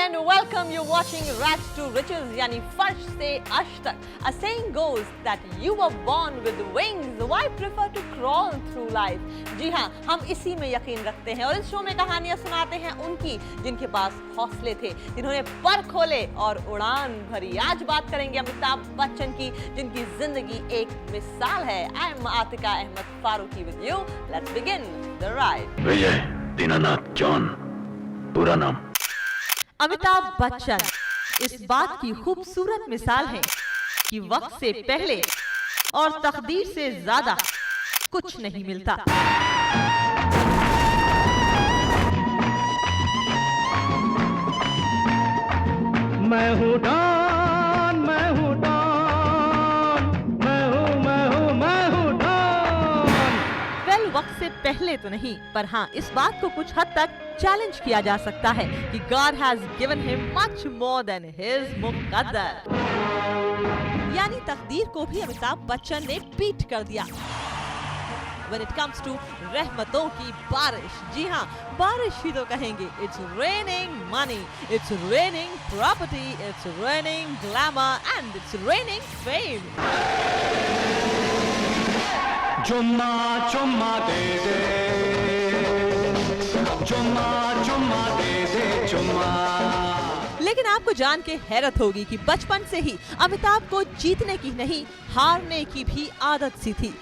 and welcome. You're watching Rags to Riches यानी फर्श से अर्श तक. A saying goes that you were born with wings. Why prefer to crawl through life? जी हाँ, हम इसी में यकीन रखते हैं और इस शो में कहानियां सुनाते हैं उनकी जिनके पास हौसले थे, जिन्होंने पर खोले और उड़ान भरी. आज बात करेंगे अमिताभ बच्चन की, जिनकी जिंदगी एक मिसाल है. I am Atika Ahmad Farooqui with you. Let's begin the ride. Vijay Dinanath John पूरा नाम. अमिताभ बच्चन इस बात की खूबसूरत मिसाल है कि वक्त से पहले और तकदीर से ज्यादा कुछ नहीं मिलता. मैं हूँ डॉन, मैं हूँ डॉन, मैं हूँ डॉन. वेल, वक्त से पहले तो नहीं, पर हाँ इस बात को कुछ हद तक चैलेंज किया जा सकता है कि God has given him much more than his मुक़द्दर. यानी तकदीर को भी अमिताभ बच्चन ने बीट कर दिया. When it comes to रहमतों की बारिश, जी हाँ, बारिश ही तो कहेंगे. It's raining money, it's raining property, it's raining glamour and it's raining fame. चुम्मा चुम्मा दे दे, चुम्मा चुम्मा दे दे चुम्मा. लेकिन आपको जान के हैरत होगी कि बचपन से ही अमिताभ को जीतने की नहीं, हारने की भी आदत सी थी.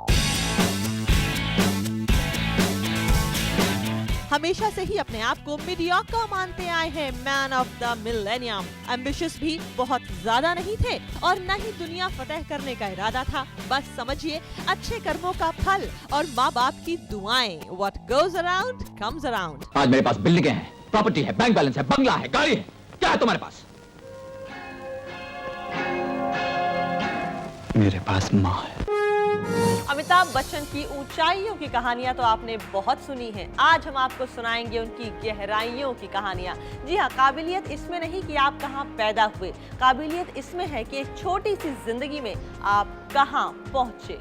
हमेशा से ही अपने आप को मीडियोकर मानते आए हैं. Man of the millennium. Ambitious भी बहुत ज्यादा नहीं थे और न ही दुनिया फतेह करने का इरादा था. बस समझिए अच्छे कर्मों का फल और माँ बाप की दुआएं. What goes around comes around. आज मेरे पास बिल्डिंगें हैं, प्रॉपर्टी है, बैंक बैलेंस है, बंगला है, गाड़ी है. क्या है तुम्हारे पास? मेरे पास माँ है. अमिताभ बच्चन की ऊंचाइयों की कहानियां तो आपने बहुत सुनी हैं. आज हम आपको सुनाएंगे उनकी गहराइयों की कहानियां. जी हाँ, काबिलियत इसमें नहीं कि आप कहां पैदा हुए, काबिलियत इसमें है कि एक छोटी सी जिंदगी में आप कहां पहुंचे.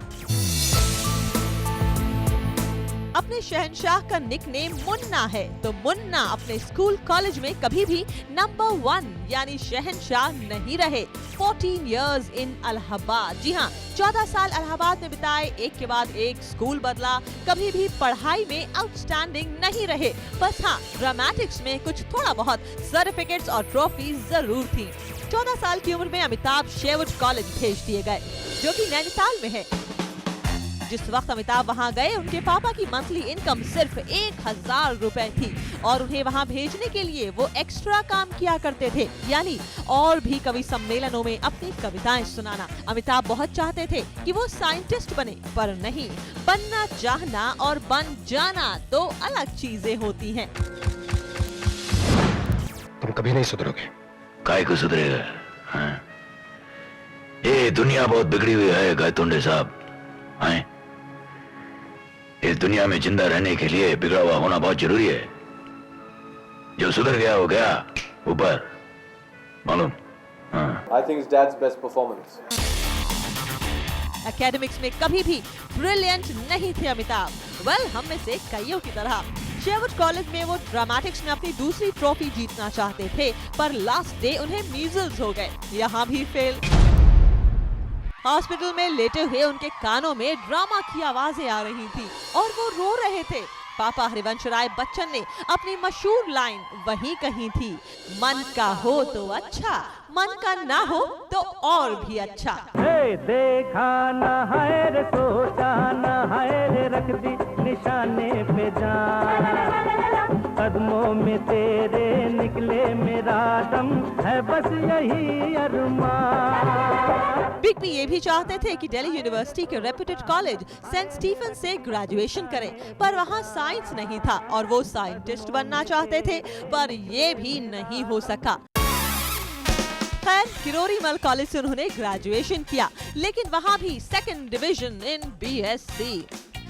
अपने शहंशाह का निकनेम मुन्ना है, तो मुन्ना अपने स्कूल कॉलेज में कभी भी नंबर 1 यानी शहंशाह नहीं रहे. 14 years in इलाहाबाद. जी हाँ, 14 साल इलाहाबाद में बिताए. एक के बाद एक स्कूल बदला. कभी भी पढ़ाई में आउटस्टैंडिंग नहीं रहे. बस हाँ, ड्रामेटिक्स में कुछ थोड़ा बहुत सर्टिफिकेट्स और ट्रॉफीज जरूर थी. 14 साल की उम्र में अमिताभ शेरवुड कॉलेज भेज दिए गए, जो कि नैनीताल में है. जिस वक्त अमिताभ वहां गए, उनके पापा की मंथली इनकम सिर्फ 1000 रुपए थी और उन्हें वहां भेजने के लिए वो एक्स्ट्रा काम किया करते थे, यानी और भी कवि सम्मेलनों में अपनी कविताएं सुनाना. अमिताभ बहुत चाहते थे कि वो साइंटिस्ट बने, पर नहीं. बनना चाहना और बन जाना तो अलग चीजें होती हैं. तुम कभी नहीं सुधरोगे. काय को सुधरेगा? हाँ? ये दुनिया बहुत बिगड़ी हुई है गायतोंडे साहब. हैं? इस दुनिया में जिंदा रहने के लिए बिगड़ा हुआ होना बहुत जरूरी है. जो सुधर गया हो गया ऊपर, मालूम? हाँ. I think it's Dad's best performance. Academics में कभी भी ब्रिलियंट नहीं थे अमिताभ. वेल, हम में से कईयों की तरह. शेरवुड कॉलेज में वो ड्रामेटिक्स में अपनी दूसरी ट्रॉफी जीतना चाहते थे, पर लास्ट डे उन्हें मीजल्स हो गए. यहाँ भी फेल. हॉस्पिटल में लेटे हुए उनके कानों में ड्रामा की आवाजें आ रही थी और वो रो रहे थे. पापा हरिवंश राय बच्चन ने अपनी मशहूर लाइन वहीं कही थी, मन का हो तो अच्छा, मन का ना हो तो और भी अच्छा. देखा न है रे, सोचा न है रे, रख दी निशाने पे जान. कदमों में तेरे निकले मेरा दम, है बस यही अरमान. बिग बी ये भी चाहते थे कि दिल्ली यूनिवर्सिटी के रेप्यूटेड कॉलेज सेंट स्टीफन से ग्रेजुएशन करें, पर वहाँ साइंस नहीं था और वो साइंटिस्ट बनना चाहते थे, पर ये भी नहीं हो सका. खैर, किरोरी मल कॉलेज से उन्होंने ग्रेजुएशन किया, लेकिन वहाँ भी second division in BSc.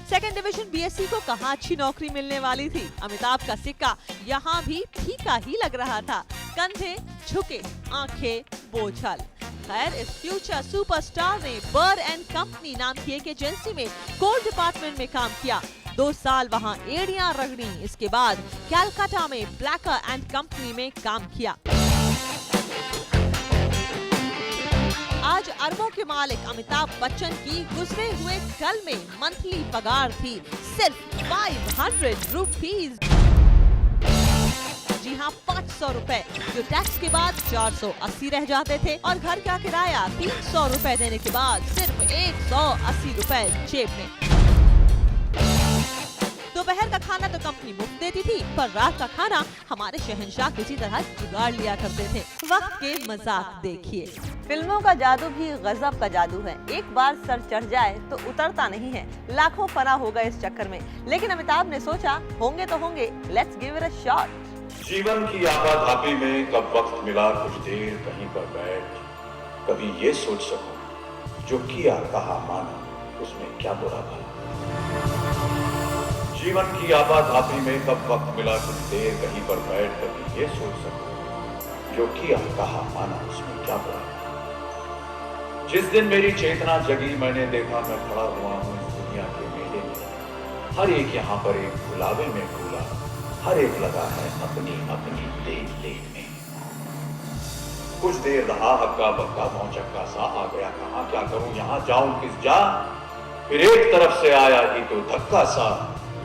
Second division BSc को कहाँ अच्छी नौकरी मिलने वाली थी. अमिताभ का सिक्का यहाँ भी फीका ही लग रहा था. कंधे झुके, आंखें बोझल. खैर, इस फ्यूचर सुपरस्टार ने बर्ड एंड कंपनी नाम की एक एजेंसी में कोर डिपार्टमेंट में काम किया. 2 साल वहां एड़ियां रगड़ी. इसके बाद कैलकाटा में ब्लैकर एंड कंपनी में काम किया. आज अरबों के मालिक अमिताभ बच्चन की गुजरे हुए कल में मंथली पगार थी सिर्फ 500 रुपीज। जी हाँ, 500 रुपए, जो टैक्स के बाद 480 रह जाते थे और घर का किराया 300 रुपए देने के बाद सिर्फ 180 रुपए जेब में। दोपहर का खाना तो कंपनी मुफ्त देती थी, पर रात का खाना हमारे शहंशाह किसी तरह जुगाड़ लिया करते थे। वक्त के मजाक देखिए। फिल्मों का जादू भी गजब का जादू है। एक बार सर चढ़ जाए तो उतरता नहीं है। लाखों फना हो गए इस चक्कर में, लेकिन अमिताभ ने सोचा होंगे तो होंगे, let's give it a shot. जीवन की आपाधापी में कब वक्त मिला कुछ देर कहीं पर बैठ, कभी ये सोच सकूं जो किया कहा माना उसमें क्या बुरा भला। जीवन की आपाधापी में कब वक्त मिला कुछ देर कहीं पर बैठ, कभी ये सोच सकूं जो किया कहा माना उसमें क्या बुरा भला। जिस दिन मेरी चेतना जगी मैंने देखा मैं खड़ा हुआ हूं इस दुनिया के मेले में। हर एक यहाँ पर एक गुलाबे में फूला, हर एक लगा है अपनी अपनी देख लेन में। कुछ देर रहा हक्का बक्का भौचक्का सा, आ गया कहां क्या करूं यहां जाऊं किस जा। फिर एक तरफ से आया ही तो धक्का सा,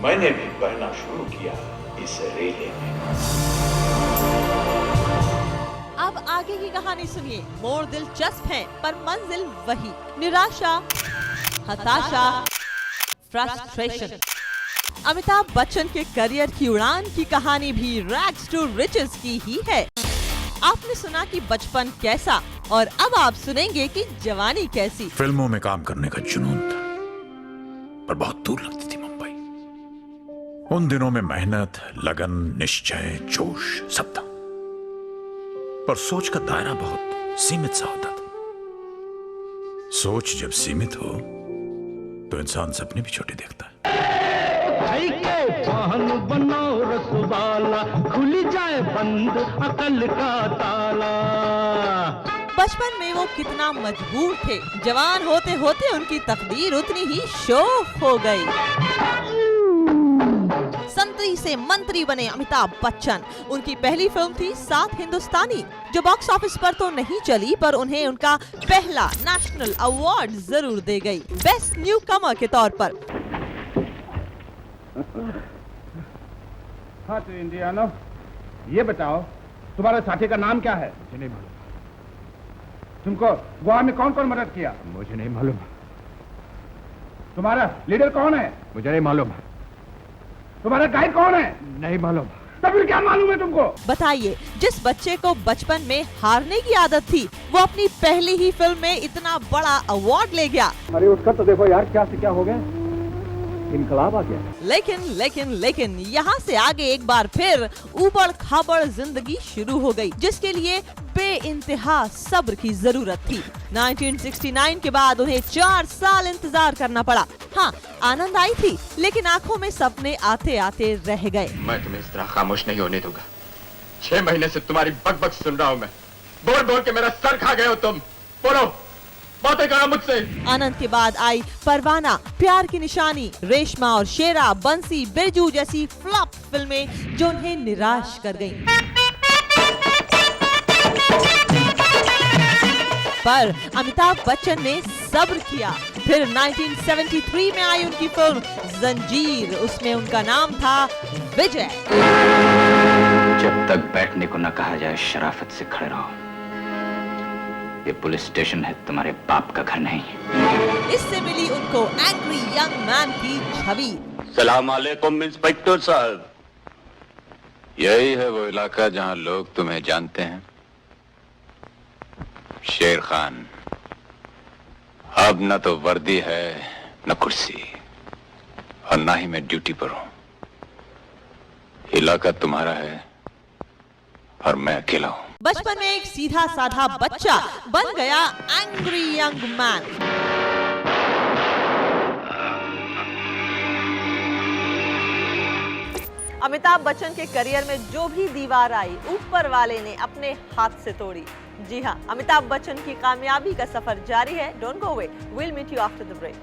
मैंने भी बहना शुरू किया इस रेले में। अब आगे की कहानी सुनिए। मोड़ दिलचस्प है पर मंजिल वही, निराशा, हताशा, फ्रस्ट्रेशन। अमिताभ बच्चन के करियर की उड़ान की कहानी भी रैग्स टू रिचेस की ही है। आपने सुना कि बचपन कैसा, और अब आप सुनेंगे कि जवानी कैसी। फिल्मों में काम करने का जुनून था, पर बहुत दूर लगती थी मुंबई। उन दिनों में मेहनत, लगन, निश्चय, जोश सब था, पर सोच का दायरा बहुत सीमित सा होता था। सोच जब सीमित हो तो इंसान सपने भी छोटे देखता है। पान बनाओ रसवाला, खुल जाए बंद अकल का ताला। बचपन में वो कितना मजबूर थे, जवान होते होते उनकी तकदीर उतनी ही शोख हो गई। संतरी से मंत्री बने अमिताभ बच्चन। उनकी पहली फिल्म थी सात हिंदुस्तानी, जो बॉक्स ऑफिस पर तो नहीं चली, पर उन्हें उनका पहला नेशनल अवार्ड जरूर दे गई, बेस्ट न्यू कमर के तौर पर। हाँ तो इंडियानो, ये बताओ तुम्हारे साथी का नाम क्या है? मुझे नहीं मालूम। तुमको गोवा में कौन कौन मदद किया? मुझे नहीं मालूम। तुम्हारा लीडर कौन है? मुझे नहीं मालूम। तुम्हारा गाइड कौन है? नहीं मालूम। तब फिर क्या मालूम है तुमको? बताइए, जिस बच्चे को बचपन में हारने की आदत थी, वो अपनी पहली ही फिल्म में इतना बड़ा अवार्ड ले गया। अरे उसका तो देखो यार, क्या से क्या हो गया, इनकलाब आ गया। लेकिन यहाँ से आगे एक बार फिर ऊबड़ खाबड़ जिंदगी शुरू हो गई, जिसके लिए बेइंतहा सब्र की जरूरत थी। 1969 के बाद उन्हें 4 साल इंतजार करना पड़ा। हाँ, आनंद आई थी, लेकिन आंखों में सपने आते आते रह गए। मैं तुम्हें इस तरह खामोश नहीं होने दूंगा। 6 महीने से तुम्हारी बकबक सुन रहा हूँ मैं। बोल बोल के मेरा सर खा गए हो तुम। बोलो, बातें करो मुझसे। आनंद के बाद आई परवाना, प्यार की निशानी, रेशमा और शेरा, बंसी, बिरजू जैसी फ्लॉप फिल्में जो उन्हें निराश कर गईं। पर अमिताभ बच्चन ने सब्र किया। फिर 1973 में आई उनकी फिल्म जंजीर, उसमें उनका नाम था विजय। जब तक बैठने को न कहा जाए शराफत से खड़े रहो। ये पुलिस स्टेशन है, तुम्हारे बाप का घर नहीं। इससे मिली उनको एंग्री यंग मैन की छवि। सलाम अलैकुम इंस्पेक्टर साहब। यही है वो इलाका जहां लोग तुम्हें जानते हैं, शेर खान। अब न तो वर्दी है न कुर्सी, और ना ही मैं ड्यूटी पर हूं। इलाका तुम्हारा है और मैं अकेला हूं। बचपन में एक सीधा साधा बच्चा बन गया angry young man. Amitabh Bachchan के करियर में जो भी दीवार आई, ऊपर वाले ने अपने हाथ से तोड़ी। जी हाँ, अमिताभ बच्चन की कामयाबी का सफर जारी है। Don't go away, will meet you after the break.